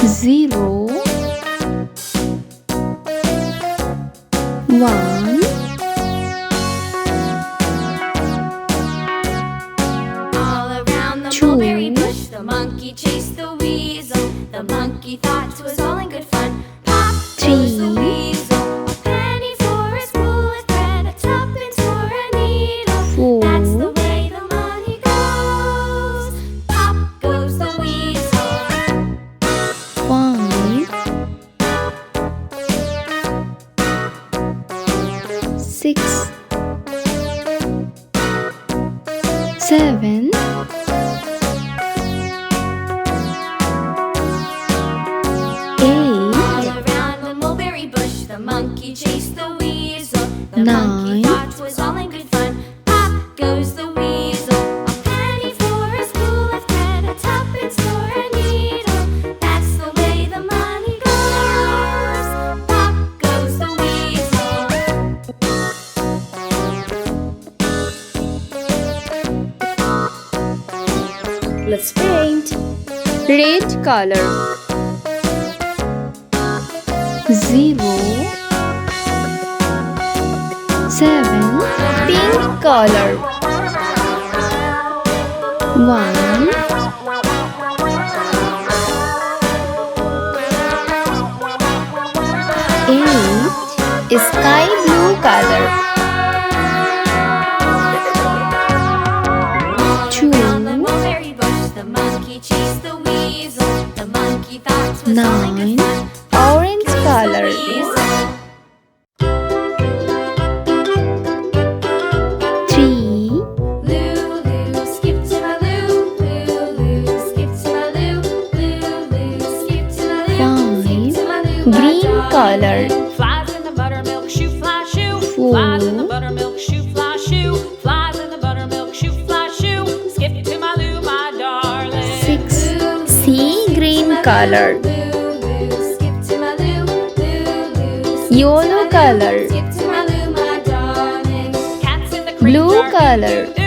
Zero, one, all around the mulberry bush, the monkey chased the weasel. The monkey thought it was all in good fun. Pop goes the weasel, a penny for a spool of thread, a tuppence for a needle. four, That's the way the money goes. Pop goes the weasel. five, six, seven, All around the mulberry bush, the monkey chased the weasel. The monkey Nine. thought it was all in good fun. Pop goes the weasel, a penny for a spool of thread, a tuppence for a needle. That's the way the money goes. Pop goes the weasel. let's paint. Red color. Zero, seven, pink color. One, eight, sky blue color. Two, Around the mulberry bush, the monkey chased the weasel. The monkey thought it was all in nine, good fun. orange color. Three, Lulu, skip to my Lou. Lulu, skip to my Lou. Lulu, skip to my Lou. Skip to my Lou, my green darling. color. Flies in the buttermilk shoe, fly shoe. Four. Flies in the buttermilk shoe, fly shoe. Flies in the buttermilk shoe, fly shoe. Skip to my Lou, my darling. Six, sea green color. Lulu, skip to my Lou. Lulu, skip Yellow to my Lou. color. Skip to my Lou, my darling. Cats in the creek Blue are color. doo-doo-doo.